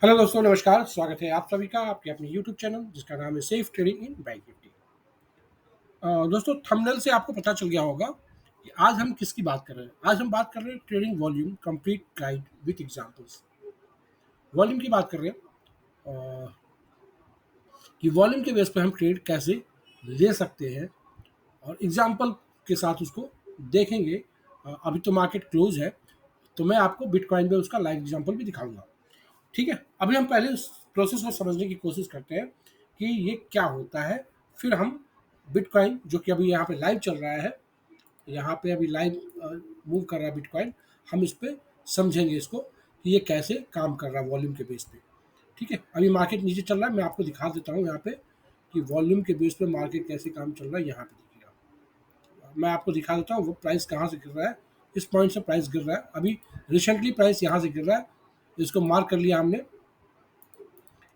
Hello दोस्तों, नमस्कार। स्वागत है आप सभी का आपके अपने यूट्यूब चैनल जिसका नाम है safe trading in bank Nifty. दोस्तों, थंबनेल से आपको पता चल गया होगा कि आज हम किसकी बात कर रहे हैं। आज हम बात कर रहे हैं trading volume complete guide with examples. Volume की बात कर रहे हैं कि वॉल्यूम के बेस पे हम ट्रेड कैसे ले सकते हैं और एग्जांपल के साथ उसको देखेंगे। अभी तो मार्केट क्लोज है, तो मैं आपको बिटकॉइन में उसका लाइव एग्जांपल भी दिखाऊंगा। ठीक है, अभी हम पहले उस प्रोसेस को समझने की कोशिश करते हैं कि ये क्या होता है। फिर हम बिटकॉइन, जो कि अभी यहाँ पे लाइव चल रहा है, यहाँ पे अभी लाइव मूव कर रहा है बिटकॉइन, हम इस पे समझेंगे इसको कि ये कैसे काम कर रहा है वॉल्यूम के बेस पे। ठीक है, अभी मार्केट नीचे चल रहा है, मैं आपको दिखा देता हूँ यहाँ पे कि वॉल्यूम के बेस पे मार्केट कैसे काम चल रहा है। यहाँ पे देखिएगा, मैं आपको दिखा देता हूँ वो प्राइस कहाँ से गिर रहा है। इस पॉइंट से प्राइस गिर रहा है, अभी रिसेंटली प्राइस यहाँ से गिर रहा है। इसको मार्क कर लिया हमने,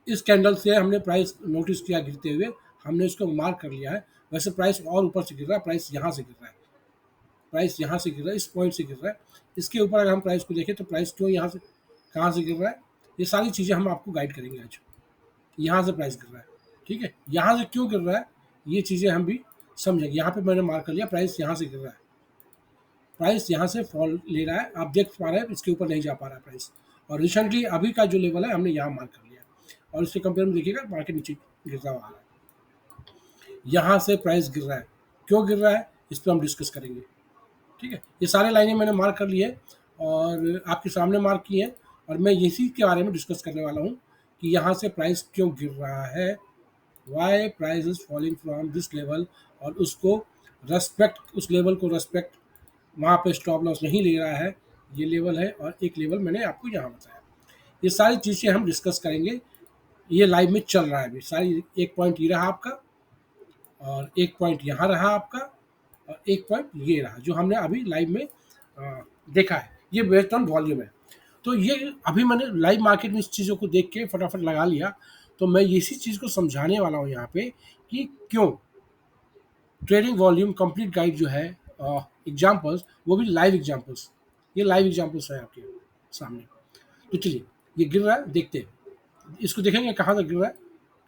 इस कैंडल से हमने प्राइस नोटिस किया गिरते हुए, हमने इसको मार्क कर लिया है। वैसे प्राइस और ऊपर से गिर रहा है, प्राइस यहाँ से गिर रहा है, प्राइस यहाँ से गिर रहा है, इस पॉइंट से गिर रहा है। इसके ऊपर अगर हम प्राइस को देखें तो प्राइस क्यों यहाँ से कहाँ से गिर रहा है, ये सारी चीज़ें हम आपको गाइड करेंगे आज। यहाँ से प्राइस गिर रहा है, ठीक है, यहाँ से क्यों गिर रहा है, ये चीज़ें हम भी समझेंगे। यहाँ पे मैंने मार्क कर लिया, प्राइस यहाँ से गिर रहा है, प्राइस यहाँ से फॉल ले रहा है, आप देख पा रहे हैं इसके ऊपर नहीं जा पा रहा है प्राइस। और रिसेंटली अभी का जो लेवल है हमने यहाँ मार्क कर लिया, और इसके कंपेयर में देखिएगा मार्केट नीचे गिरता हुआ आ रहा है। यहाँ से प्राइस गिर रहा है, क्यों गिर रहा है इस पर हम डिस्कस करेंगे। ठीक है, ये सारे लाइनें मैंने मार्क कर ली है और आपके सामने मार्क की है, और मैं इसी के बारे में डिस्कस करने वाला हूँ कि यहाँ से प्राइस क्यों गिर रहा है, why price is falling from this level, और उसको रेस्पेक्ट, उस लेवल को रेस्पेक्ट, वहाँ पे स्टॉप लॉस नहीं ले रहा है। ये लेवल है और एक लेवल मैंने आपको यहाँ बताया। ये सारी चीज़ें हम डिस्कस करेंगे। ये लाइव में चल रहा है अभी सारी। एक पॉइंट ये रहा आपका, और एक पॉइंट यहाँ रहा आपका, और एक पॉइंट ये रहा जो हमने अभी लाइव में देखा है। ये बेस्ड ऑन वॉल्यूम है। तो ये अभी मैंने लाइव मार्केट में इस चीज़ों को देख के फटाफट लगा लिया, तो मैं इसी चीज़ को समझाने वाला हूँ यहाँ पे कि क्यों ट्रेडिंग वॉल्यूम कंप्लीट गाइड जो है, एग्जांपल्स, वो भी लाइव एग्जांपल्स। ये लाइव एग्जांपल्स है आपके सामने। तो चलिए, ये गिर रहा है, देखते हैं इसको, देखेंगे कहाँ से गिर रहा है,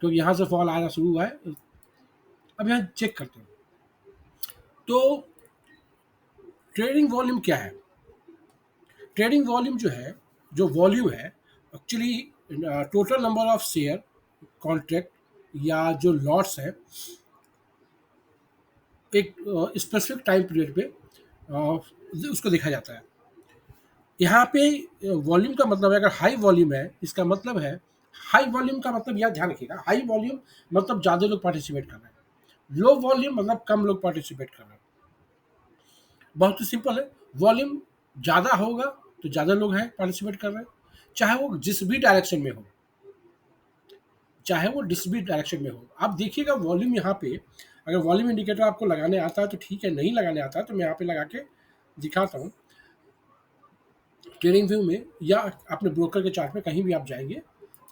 क्योंकि यहाँ से फॉल आना शुरू हुआ है। अब यहाँ चेक करते हैं। तो ट्रेडिंग वॉल्यूम क्या है? ट्रेडिंग वॉल्यूम जो है, जो वॉल्यूम है, actually total number of share, contract या जो लॉट्स है एक स्पेसिफिक टाइम पीरियड पे उसको देखा जाता है। यहाँ पे वॉल्यूम का मतलब है, अगर हाई वॉल्यूम है, इसका मतलब है, हाई वॉल्यूम का मतलब यह ध्यान रखिएगा, हाई वॉल्यूम मतलब ज़्यादा लोग पार्टिसिपेट कर रहे हैं। लो वॉल्यूम मतलब कम लोग पार्टिसिपेट कर रहे हैं। बहुत ही सिंपल है। वॉल्यूम ज़्यादा होगा तो ज़्यादा लोग हैं पार्टिसिपेट कर रहे हैं, चाहे वो जिस भी डायरेक्शन में हो, चाहे वो जिस भी डायरेक्शन में हो। आप देखिएगा वॉल्यूम यहाँ पे, अगर वॉल्यूम इंडिकेटर आपको लगाने आता है तो ठीक है, नहीं लगाने आता है तो मैं यहाँ पे लगा के दिखाता हूँ। ट्रेडिंग व्यू में या अपने ब्रोकर के चार्ट में कहीं भी आप जाएंगे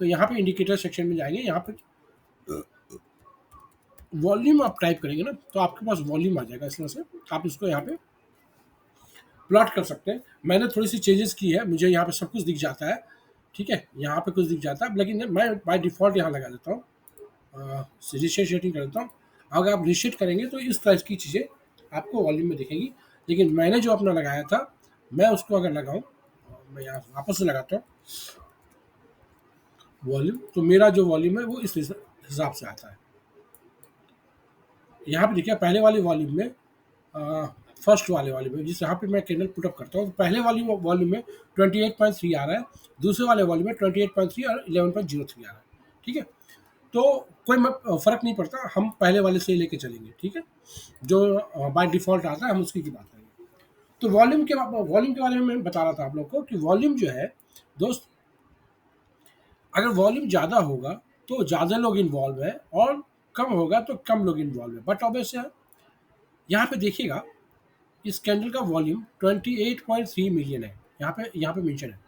तो यहाँ पे इंडिकेटर सेक्शन में जाएंगे, यहाँ पे वॉल्यूम आप टाइप करेंगे ना तो आपके पास वॉल्यूम आ जाएगा। इस तरह से आप इसको यहाँ पे प्लॉट कर सकते हैं। मैंने थोड़ी सी चेंजेस की है, मुझे यहाँ पे सब कुछ दिख जाता है। ठीक है, यहाँ पे कुछ दिख जाता है, लेकिन मैं बाय डिफ़ॉल्ट यहाँ लगा देता हूँ, रीसेट सेटिंग कर देता हूँ। अगर आप रीसेट करेंगे तो इस तरह की चीज़ें आपको वॉल्यूम में दिखेंगी, लेकिन मैंने जो अपना लगाया था, मैं उसको अगर लगाऊँ, मैं यहाँ वापस से लगाता हूँ वॉल्यूम, तो मेरा जो वॉल्यूम है वो इस हिसाब से आता है। यहाँ पे देखिए, पहले वाली वॉल्यूम में फर्स्ट वाले वॉल्यूम में, जिस यहाँ पे मैं कैंडल पुटअप करता हूँ, तो पहले वाली वॉल्यूम में 28.3 आ रहा है, दूसरे वाले वॉल्यूम में 28.3 और 11.03 आ रहा है। ठीक है, तो कोई फ़र्क नहीं पड़ता, हम पहले वाले से ही लेके चलेंगे। ठीक है, जो बाय डिफ़ॉल्ट आता है हम उसकी की बात करेंगे। तो वॉल्यूम के बारे में मैं बता रहा था आप लोग को कि वॉल्यूम जो है दोस्त, अगर वॉल्यूम ज़्यादा होगा तो ज़्यादा लोग इन्वॉल्व है, और कम होगा तो कम लोग इन्वॉल्व है। बट ऑब्वियस है, यहाँ पे देखिएगा इस कैंडल का वॉल्यूम 28.3 मिलियन है। यहाँ पे मेंशन है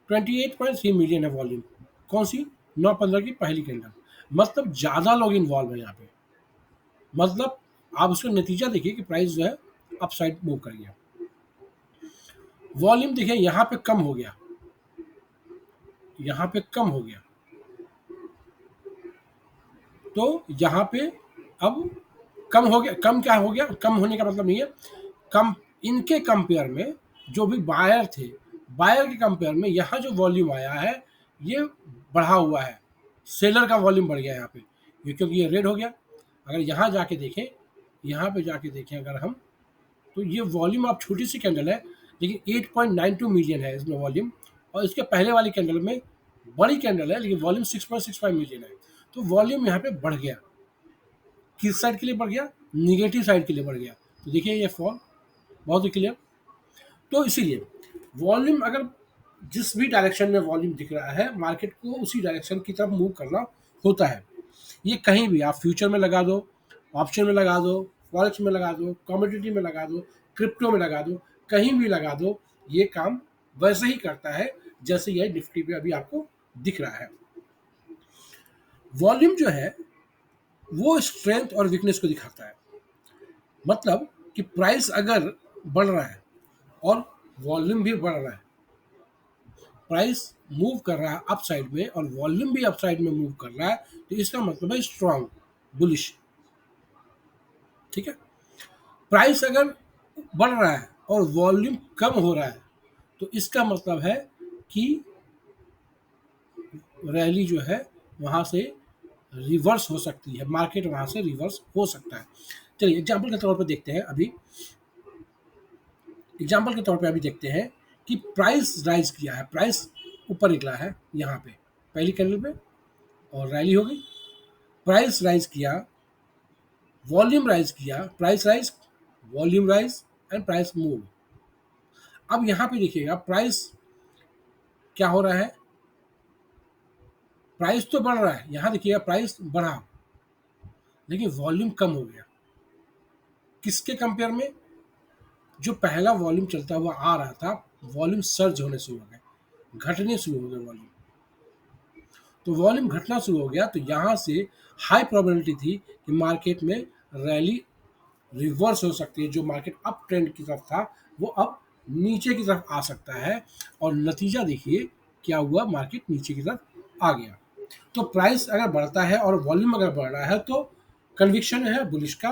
28.3 मिलियन है वॉल्यूम। कौन सी? 9/15 की पहली कैंडल, मतलब ज़्यादा लोग इन्वॉल्व है यहाँ पे। मतलब आप उसका नतीजा देखिए कि प्राइस जो है अपसाइड मूव कर गया। वॉल्यूम देखिए यहाँ पे कम हो गया, यहाँ पे कम हो गया, तो यहाँ पे अब कम हो गया। कम क्या हो गया, कम होने का मतलब नहीं है, कम इनके कंपेयर में जो भी बायर थे, बायर के कंपेयर में यहाँ जो वॉल्यूम आया है ये बढ़ा हुआ है, सेलर का वॉल्यूम बढ़ गया यहाँ पे, ये क्योंकि ये रेड हो गया। अगर यहाँ जाके देखें, यहाँ पे जाके देखें अगर हम, तो ये वॉल्यूम अब छोटी सी कैंडल है लेकिन 8.92 मिलियन है इसमें वॉल्यूम, और इसके पहले वाली कैंडल में बड़ी कैंडल है लेकिन वॉल्यूम 6.65 मिलियन है। तो वॉल्यूम यहाँ पे बढ़ गया, किस साइड के लिए बढ़ गया, निगेटिव साइड के लिए बढ़ गया। तो देखिए ये फॉल बहुत ही क्लियर। तो इसीलिए वॉल्यूम अगर जिस भी डायरेक्शन में वॉल्यूम दिख रहा है, मार्केट को उसी डायरेक्शन की तरफ मूव करना होता है। ये कहीं भी आप फ्यूचर में लगा दो, ऑप्शन में लगा दो, फॉरेक्स में लगा दो, कमोडिटी में लगा दो, क्रिप्टो में लगा दो, कहीं भी लगा दो, ये काम वैसे ही करता है जैसे ये निफ्टी पे अभी आपको दिख रहा है। वॉल्यूम जो है वो स्ट्रेंथ और वीकनेस को दिखाता है। मतलब कि प्राइस अगर बढ़ रहा है और वॉल्यूम भी बढ़ रहा है, प्राइस मूव कर रहा है अप साइड में और वॉल्यूम भी अप साइड में मूव कर रहा है, तो इसका मतलब है स्ट्रांग बुलिश। ठीक है, प्राइस अगर बढ़ रहा है और वॉल्यूम कम हो रहा है तो इसका मतलब है कि रैली जो है वहां से रिवर्स हो सकती है, मार्केट वहां से रिवर्स हो सकता है। चलिए एग्जाम्पल के तौर पर देखते हैं अभी, एग्जाम्पल के तौर पे अभी देखते हैं कि प्राइस राइज किया है, प्राइस ऊपर निकला है यहाँ पे पहली कैंडल पे और रैली हो गई, प्राइस राइज किया, वॉल्यूम राइज किया, price rise, volume rise and price move. अब यहाँ पे देखिएगा प्राइस क्या हो रहा है, प्राइस तो बढ़ रहा है, यहाँ देखिएगा प्राइस बढ़ा लेकिन वॉल्यूम कम हो गया। किसके कंपेयर में, जो पहला वॉल्यूम चलता हुआ आ रहा था, वॉल्यूम सर्ज होने शुरू हो गए, घटने शुरू हो गए वॉल्यूम। तो वॉल्यूम घटना शुरू हो गया तो यहाँ से हाई प्रोबेबिलिटी थी कि मार्केट में रैली रिवर्स हो सकती है, जो मार्केट अप ट्रेंड की तरफ था वो अब नीचे की तरफ आ सकता है। और नतीजा देखिए क्या हुआ, मार्केट नीचे की तरफ आ गया। तो प्राइस अगर बढ़ता है और वॉल्यूम अगर बढ़ रहा है तो कन्विक्शन है बुलिश का,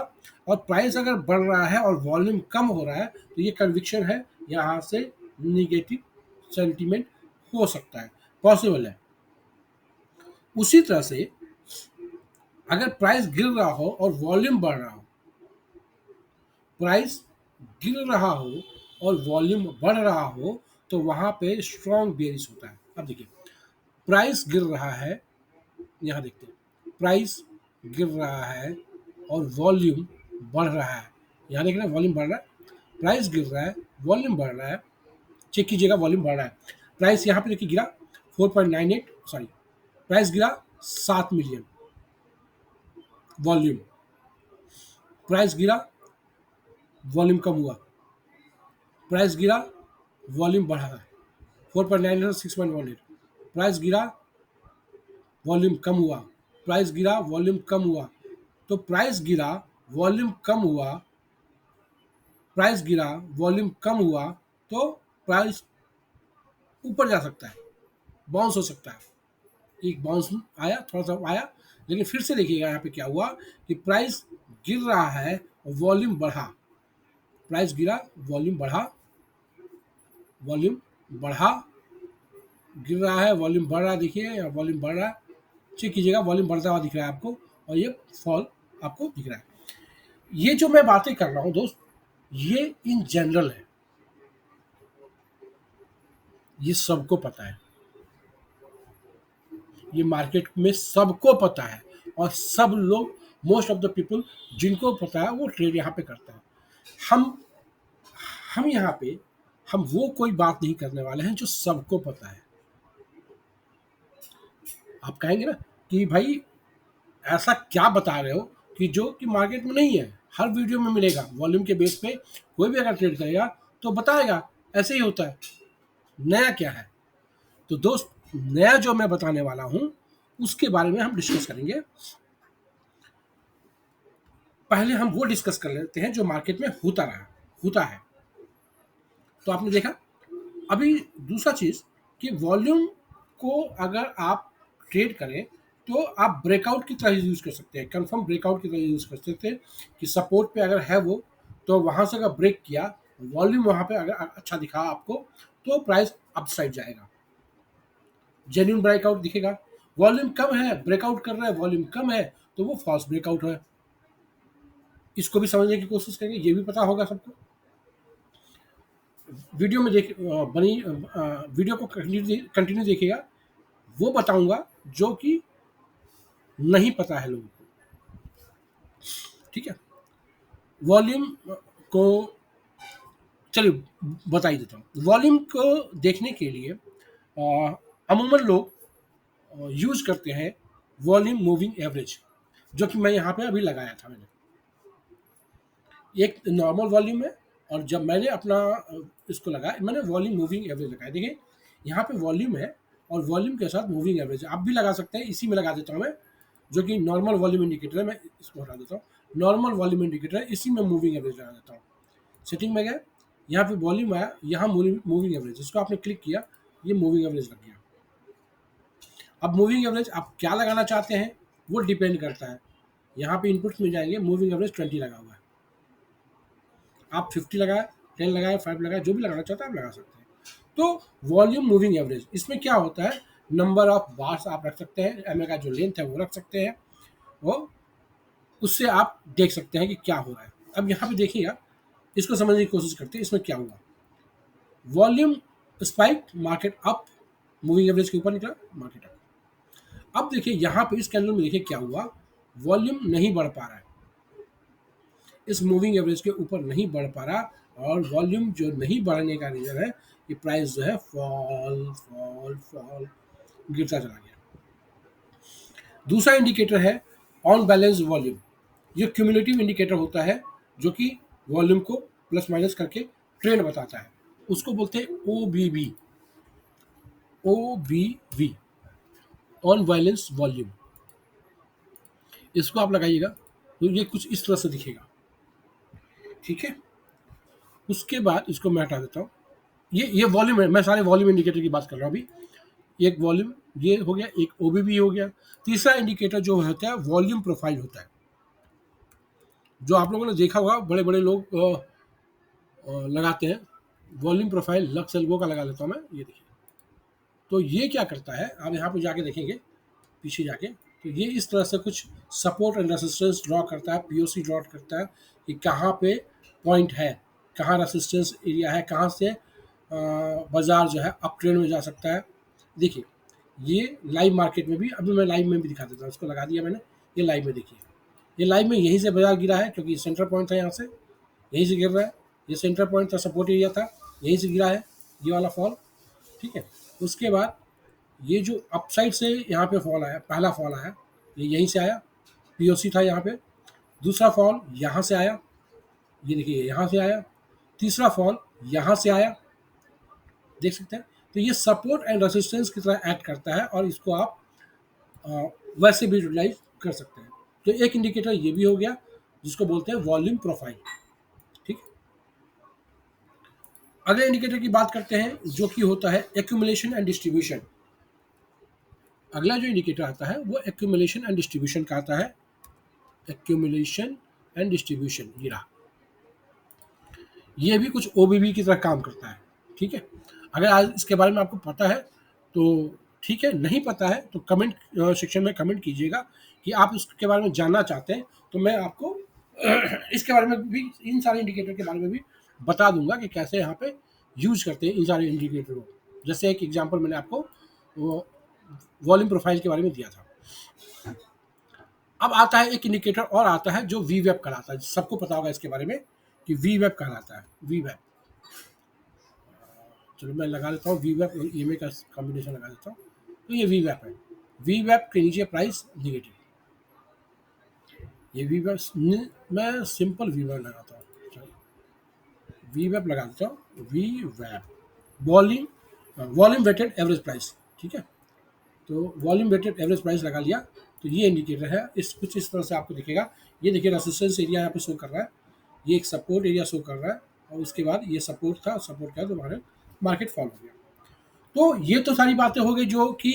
और प्राइस अगर बढ़ रहा है और वॉल्यूम कम हो रहा है तो ये कन्विक्शन है यहाँ से निगेटिव सेंटीमेंट हो सकता है, पॉसिबल है। उसी तरह से अगर प्राइस गिर रहा हो और वॉल्यूम बढ़ रहा हो, प्राइस गिर रहा हो और वॉल्यूम बढ़ रहा हो तो वहां पे स्ट्रॉन्ग बेयरिश होता है। अब देखिए प्राइस गिर रहा है, यहाँ देखते हैं प्राइस गिर रहा है और वॉल्यूम बढ़ रहा है, यहाँ देख रहे हैं वॉल्यूम बढ़ रहा है, प्राइस गिर रहा है, वॉल्यूम बढ़ रहा है, चेक कीजिएगा वॉल्यूम बढ़ रहा है। प्राइस यहाँ पे देखिए गिरा 4.98, सॉरी प्राइस गिरा 7 मिलियन, वॉल्यूम, प्राइस गिरा, वॉल्यूम कम हुआ, प्राइस गिरा, वॉल्यूम बढ़ा है 4.9 6.18, प्राइस गिरा, वॉल्यूम कम हुआ, प्राइस गिरा, वॉल्यूम कम हुआ। तो प्राइस गिरा, वॉल्यूम कम हुआ, प्राइस गिरा, वॉल्यूम कम हुआ, तो प्राइस ऊपर जा सकता है, बाउंस हो सकता है। एक बाउंस आया, थोड़ा सा आया, लेकिन फिर से देखिएगा यहाँ पे क्या हुआ कि प्राइस गिर रहा है और वॉल्यूम बढ़ा, प्राइस गिरा, वॉल्यूम बढ़ा, वॉल्यूम बढ़ा, गिर रहा है, वॉल्यूम बढ़ रहा है, देखिए यहाँ वॉल्यूम बढ़ रहा है, चेक कीजिएगा वॉल्यूम बढ़ता हुआ दिख रहा है आपको, और ये फॉल आपको दिख रहा है। ये जो मैं बातें कर रहा हूँ दोस्त, ये इन जनरल है, ये सबको पता है, ये मार्केट में सबको पता है, और सब लोग, मोस्ट ऑफ द पीपल जिनको पता है वो ट्रेड यहाँ पे करता है। हम हम यहाँ पे हम वो कोई बात नहीं करने वाले हैं जो सबको पता है। आप कहेंगे ना कि भाई ऐसा क्या बता रहे हो कि जो कि मार्केट में नहीं है, हर वीडियो में मिलेगा, वॉल्यूम के बेस पे कोई भी अगर ट्रेड करेगा तो बताएगा ऐसे ही होता है, नया क्या है। तो दोस्त नया जो मैं बताने वाला हूँ उसके बारे में हम डिस्कस करेंगे। पहले हम वो डिस्कस कर लेते हैं जो मार्केट में होता है। तो आपने देखा अभी दूसरा चीज कि वॉल्यूम को अगर आप ट्रेड करें तो आप ब्रेकआउट की तरह यूज़ कर सकते हैं, कंफर्म ब्रेकआउट की तरह यूज़ कर सकते हैं कि सपोर्ट पे अगर है वो, तो वहाँ से अगर ब्रेक किया, वॉल्यूम वहाँ पे अगर अच्छा दिखा आपको, तो प्राइस अपसाइड जाएगा, जेन्युइन ब्रेकआउट दिखेगा। वॉल्यूम कम है, ब्रेकआउट कर रहा है, वॉल्यूम कम है, तो वो फॉल्स ब्रेकआउट है। इसको भी समझने की कोशिश करेंगे, ये भी पता होगा सबको। वीडियो में वीडियो को कंटिन्यू देखिएगा, वो बताऊंगा जो कि नहीं पता है लोगों को, ठीक है। वॉल्यूम को चलिए बता ही देता हूँ। वॉल्यूम को देखने के लिए अमूमन लोग यूज करते हैं वॉल्यूम मूविंग एवरेज, जो कि मैं यहाँ पे अभी लगाया था मैंने। एक नॉर्मल वॉल्यूम है, और जब मैंने अपना इसको लगाया, मैंने वॉल्यूम मूविंग एवरेज लगाया। देखिए यहाँ पे वॉल्यूम है और वॉल्यूम के साथ मूविंग एवरेज आप भी लगा सकते हैं। इसी में लगा देता हूँ मैं, जो कि नॉर्मल वॉल्यूम इंडिकेटर है, मैं इसको हटा देता हूँ। नॉर्मल वॉल्यूम इंडिकेटर है, इसी में मूविंग एवरेज लगा देता हूँ। सेटिंग में गए, यहाँ पे वॉल्यूम आया, यहाँ मूविंग एवरेज, इसको आपने क्लिक किया, ये मूविंग एवरेज लग गया। अब मूविंग एवरेज आप क्या लगाना चाहते हैं वो डिपेंड करता है। यहाँ पे इनपुट्स में जाएंगे, मूविंग एवरेज 20 लगा हुआ है, आप 50 लगाए, 10 लगाए, 5 लगाए, जो भी लगाना चाहते हैं आप लगा सकते हैं। तो वॉल्यूम मूविंग एवरेज, इसमें क्या होता है, नंबर ऑफ बार्स आप रख सकते हैं, एम का जो लेंथ है वो रख सकते हैं, वो उससे आप देख सकते हैं कि क्या हो रहा है। अब यहाँ पे देखिएगा, इसको समझने की कोशिश करते हैं, इसमें क्या हुआ। Volume spike, market up, moving average के ऊपर निकला, मार्केट अप। अब देखिए यहाँ पे इस कैंडल में देखिए क्या हुआ, वॉल्यूम नहीं बढ़ पा रहा है, इस मूविंग एवरेज के ऊपर नहीं बढ़ पा रहा, और वॉल्यूम जो नहीं बढ़ने का रीजन है कि प्राइस जो है फॉल फॉल फॉल गिरता चला गया। दूसरा इंडिकेटर है ऑन बैलेंस वॉल्यूम, ये क्यूमुलेटिव इंडिकेटर होता है, जो कि वॉल्यूम को प्लस माइनस करके ट्रेंड बताता है, उसको बोलते हैं OBV, OBV, on balance volume. इसको आप लगाइएगा तो ये कुछ इस तरह से दिखेगा, ठीक है। उसके बाद इसको मैं हटा देता हूँ, ये वॉल्यूम है, मैं सारे वॉल्यूम इंडिकेटर की बात कर रहा हूँ अभी। एक वॉल्यूम ये हो गया, एक OBV हो गया। तीसरा इंडिकेटर जो होता है वॉल्यूम प्रोफाइल होता है, जो आप लोगों ने देखा होगा बड़े बड़े लोग लगाते हैं। वॉल्यूम प्रोफाइल लक्स एल्बो का लगा लेता हूँ मैं, ये देखिए। तो ये क्या करता है, आप यहाँ पे जाके देखेंगे, पीछे जाके, तो ये इस तरह से कुछ सपोर्ट एंड रेसिस्टेंस ड्रॉ करता है, POC ड्रॉ करता है कि कहाँ पे पॉइंट है, कहाँ रेसिस्टेंस एरिया है, कहाँ से बाजार जो है अप ट्रेंड में जा सकता है। देखिए ये लाइव मार्केट में भी, अभी मैं लाइव में भी दिखा देता हूँ, इसको लगा दिया मैंने, ये लाइव में देखिए, ये लाइव में यहीं से बाजार गिरा है, क्योंकि सेंटर पॉइंट था, यहाँ से यहीं से गिर रहा है, ये सेंटर पॉइंट था, सपोर्ट एरिया था, यहीं से गिरा है ये वाला फॉल, ठीक है। उसके बाद ये जो अपसाइड से यहाँ पे फॉल आया, पहला फॉल आया, ये यहीं से आया, POC था यहाँ पे। दूसरा फॉल यहाँ से आया, ये देखिए यहाँ से आया। तीसरा फॉल यहाँ से आया, देख सकते हैं। तो ये सपोर्ट एंड रेसिस्टेंस की तरह एक्ट करता है, और इसको आप वैसे भी यूटिलाइज कर सकते हैं। तो एक इंडिकेटर ये भी हो गया, जिसको बोलते हैं वॉल्यूम प्रोफाइल, ठीक। अगले इंडिकेटर की बात करते हैं, जो कि होता है एक्यूमुलेशन एंड डिस्ट्रीब्यूशन। अगला जो इंडिकेटर आता है वो एक्यूमुलेशन एंड डिस्ट्रीब्यूशन का आता है, एक्यूमुलेशन एंड डिस्ट्रीब्यूशन, ये रहा। ये भी कुछ OBV की तरह काम करता है, ठीक है। अगर आज इसके बारे में आपको पता है तो ठीक है, नहीं पता है तो कमेंट सेक्शन में कमेंट कीजिएगा कि आप इसके बारे में जानना चाहते हैं, तो मैं आपको इसके बारे में भी, इन सारे इंडिकेटर के बारे में भी बता दूंगा कि कैसे यहाँ पे यूज करते हैं इन सारे इंडिकेटर को। जैसे एक एग्जांपल मैंने आपको वॉल्यूम प्रोफाइल के बारे में दिया था। अब आता है एक इंडिकेटर और आता है जो वी वेब कहलाता है, सबको पता होगा इसके बारे में कि वी वेब कहलाता है, वी वेब। चलो मैं लगा देता हूँ वी वेब और EMA का कॉम्बिनेशन लगा देता हूँ, तो ये वी वेब है। वी वेब के नीचे प्राइस निगेटिव, ये वी वेब, मैं सिंपल वी वेब लगाता हूँ, वी वेब लगा देता हूँ, वी वेब वॉल्यूम वेटेड एवरेज प्राइस, ठीक है। तो वॉल्यूम वेटेड एवरेज प्राइस लगा लिया, तो ये इंडिकेटर है, इस कुछ इस तरह से आपको दिखेगा। ये देखिए रेसिस्टेंस एरिया यहाँ पे शो कर रहा है, ये एक सपोर्ट एरिया शो कर रहा है, और उसके बाद ये सपोर्ट था, सपोर्ट का तो हमारे मार्केट फॉल हो गया। तो ये तो सारी बातें हो गई जो कि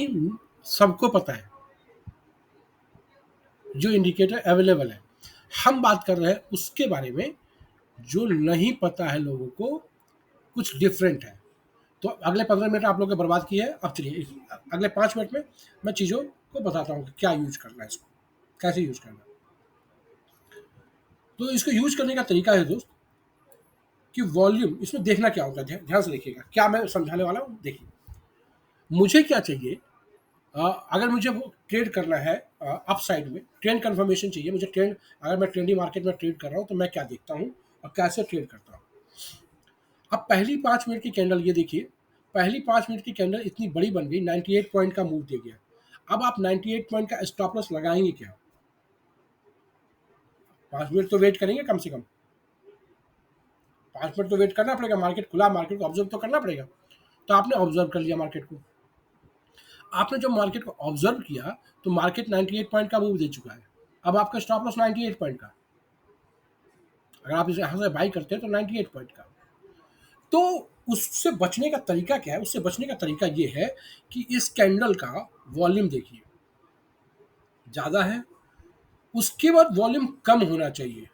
सबको पता है, जो इंडिकेटर अवेलेबल है। हम बात कर रहे हैं उसके बारे में जो नहीं पता है लोगों को, कुछ डिफरेंट है। तो अगले 15 मिनट आप लोग ने बर्बाद किए हैं। अब चलिए अगले 5 मिनट में मैं चीज़ों को बताता हूँ कि क्या यूज करना है, इसको कैसे यूज करना है। तो इसको यूज करने का तरीका है दोस्त कि वॉल्यूम इसमें देखना क्या होता है, ध्यान से देखिएगा क्या मैं समझाने वाला हूँ। देखिए मुझे क्या चाहिए, अगर मुझे वो ट्रेड करना है अप साइड में, ट्रेंड कंफर्मेशन चाहिए मुझे। ट्रेंड, अगर मैं ट्रेंडी मार्केट में ट्रेड कर रहा हूँ तो मैं क्या देखता हूँ और कैसे ट्रेड करता हूँ। अब पहली 5 मिनट की कैंडल ये देखिए, पहली 5 मिनट की कैंडल इतनी बड़ी बन गई, 98 पॉइंट का मूव दे गया। अब आप 98 पॉइंट का स्टॉप लॉस लगाएंगे क्या? 5 मिनट तो वेट करेंगे कम से कम, 5 मिनट तो वेट करना पड़ेगा। मार्केट खुला, मार्केट को ऑब्जर्व तो करना पड़ेगा। तो आपने ऑब्जर्व कर लिया मार्केट को, आपने जब मार्केट को ऑब्जर्व किया तो मार्केट 98 पॉइंट का मूव दे चुका है। अब आपका स्टॉप लॉस 98 पॉइंट का, अगर आप इसे यहाँ से बाई करते हैं तो 98 पॉइंट का। तो उससे बचने का तरीका क्या है? उससे बचने का तरीका ये है कि इस कैंडल का वॉल्यूम देखिए, ज़्यादा है, उसके बाद वॉल्यूम कम होना चाहिए,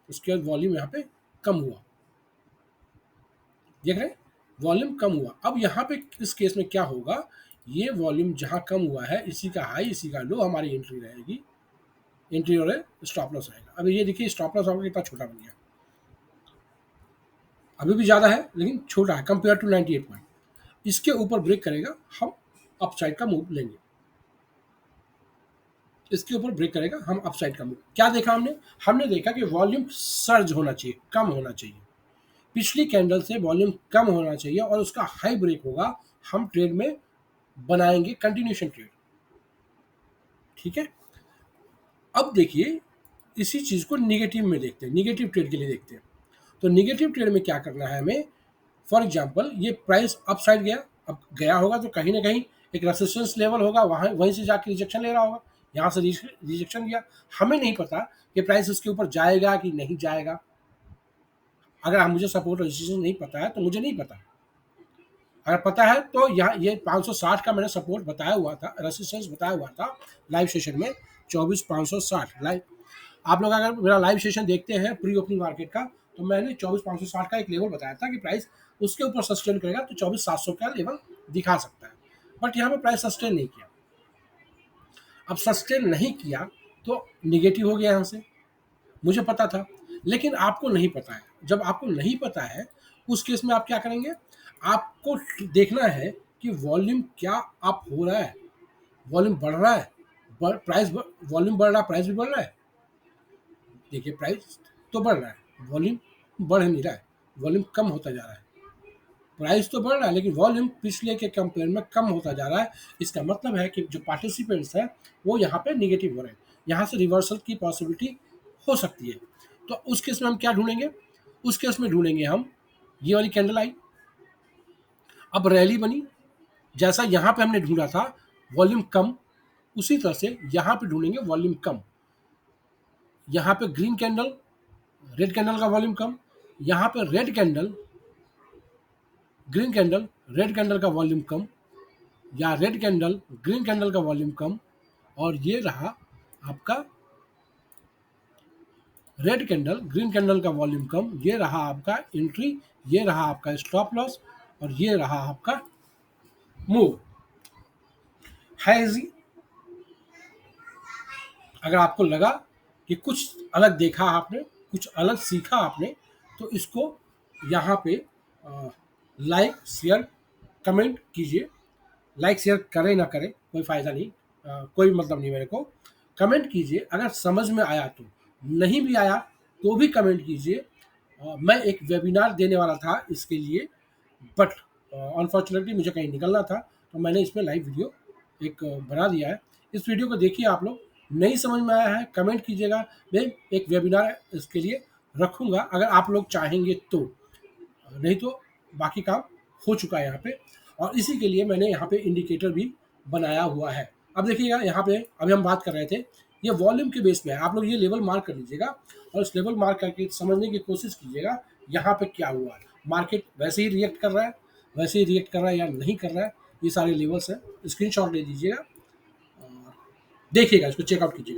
उसके बाद वॉल्यूम यहाँ पे कम हुआ, देख रहे हैं, वॉल्यूम कम हुआ। अब यहाँ पे इस केस में क्या होगा, ये वॉल्यूम जहाँ कम हुआ है इसी का हाई इसी का लो हमारी एंट्री रहेगी, एंट्री और स्टॉप लॉस रहेगा। अब ये देखिए स्टॉप लॉस आपका कितना छोटा बन गया, अभी भी ज़्यादा है लेकिन छोटा है कंपेयर टू 98 पॉइंट। इसके ऊपर ब्रेक करेगा हम अपसाइड का मूव लेंगे, इसके ऊपर ब्रेक करेगा हम अपसाइड का मूव। क्या देखा हमने? हमने देखा कि वॉल्यूम सर्ज होना चाहिए, कम होना चाहिए, पिछली कैंडल से वॉल्यूम कम होना चाहिए और उसका हाई ब्रेक होगा, हम ट्रेड में बनाएंगे कंटिन्यूशन ट्रेड। ठीक है, अब देखिए इसी चीज़ को निगेटिव में देखते हैं, निगेटिव ट्रेड के लिए देखते हैं। तो निगेटिव ट्रेड में क्या करना है हमें, फॉर एग्जांपल ये प्राइस अप साइड गया, अब गया होगा तो कहीं ना कहीं एक रेसिस्टेंस लेवल होगा, वहाँ वहीं से जाके रिजेक्शन ले रहा होगा, यहाँ से रिजेक्शन गया। हमें नहीं पता कि प्राइस उसके ऊपर जाएगा कि नहीं जाएगा। अगर मुझे सपोर्ट रेजिस्टेंस नहीं पता है तो मुझे नहीं पता, अगर पता है तो यहाँ ये 560 का मैंने सपोर्ट बताया हुआ था, रेसिस्टेंस बताया हुआ था लाइव सेशन में, 24,560 लाइव। आप लोग अगर मेरा लाइव सेशन देखते हैं प्री ओपनिंग मार्केट का, तो मैंने 24,560 का एक लेवल बताया था कि प्राइस उसके ऊपर सस्टेन करेगा तो 24,700 का लेवल दिखा सकता है। बट यहाँ पे प्राइस सस्टेन नहीं किया। अब सस्टेन नहीं किया तो निगेटिव हो गया यहाँ से, मुझे पता था लेकिन आपको नहीं पता है। जब आपको नहीं पता है उस केस में आप क्या करेंगे, आपको देखना है कि वॉल्यूम क्या अप हो रहा है, वॉल्यूम बढ़ रहा है, प्राइस, वॉल्यूम बढ़ रहा है प्राइस भी बढ़ रहा है। देखिए प्राइस तो बढ़ रहा है, वॉल्यूम बढ़ नहीं रहा है, वॉल्यूम कम होता जा रहा है। प्राइस तो बढ़ रहा है लेकिन वॉल्यूम पिछले के कंपेयर में कम होता जा रहा है। इसका मतलब है कि जो पार्टिसिपेंट्स हैं वो यहाँ पे निगेटिव हो रहे हैं, यहाँ से रिवर्सल की पॉसिबिलिटी हो सकती है। तो उस केस में हम क्या ढूंढेंगे, उस केस में ढूंढेंगे हम ये वाली कैंडल आई, अब रैली बनी, जैसा यहाँ पे हमने ढूंढा था वॉल्यूम कम, उसी तरह से यहाँ पे ढूंढेंगे वॉल्यूम कम। यहाँ पे ग्रीन कैंडल, रेड कैंडल का वॉल्यूम कम, यहाँ पे red candle, green candle, red candle का वॉल्यूम कम, या रेड कैंडल ग्रीन कैंडल का वॉल्यूम कम, और ये रहा आपका रेड कैंडल ग्रीन कैंडल का वॉल्यूम कम, ये रहा आपका एंट्री, ये रहा आपका स्टॉप लॉस, और ये रहा आपका मूव। है इजी? अगर आपको लगा कि कुछ अलग देखा आपने, कुछ अलग सीखा आपने, तो इसको यहाँ पे लाइक शेयर कमेंट कीजिए। लाइक शेयर करें ना करें कोई फ़ायदा नहीं, कोई मतलब नहीं मेरे को। कमेंट कीजिए अगर समझ में आया तो, नहीं भी आया तो भी कमेंट कीजिए। मैं एक वेबिनार देने वाला था इसके लिए, बट अनफॉर्चुनेटली मुझे कहीं निकलना था तो मैंने इसमें लाइव वीडियो एक बना दिया है। इस वीडियो को देखिए आप लोग, नहीं समझ में आया है कमेंट कीजिएगा, मैं एक वेबिनार इसके लिए रखूँगा अगर आप लोग चाहेंगे तो, नहीं तो बाकी काम हो चुका है यहाँ पे। और इसी के लिए मैंने यहाँ पे इंडिकेटर भी बनाया हुआ है। अब देखिएगा यहाँ पे अभी हम बात कर रहे थे, ये वॉल्यूम के बेस पे है, आप लोग ये लेवल मार्क कर लीजिएगा और इस लेवल मार्क करके समझने की कोशिश कीजिएगा यहाँ पे क्या हुआ है। मार्केट वैसे ही रिएक्ट कर रहा है, वैसे ही रिएक्ट कर रहा है या नहीं कर रहा है, ये सारे लेवल्स हैं। स्क्रीनशॉट ले लीजिएगा और देखिएगा, इसको चेकआउट कीजिएगा।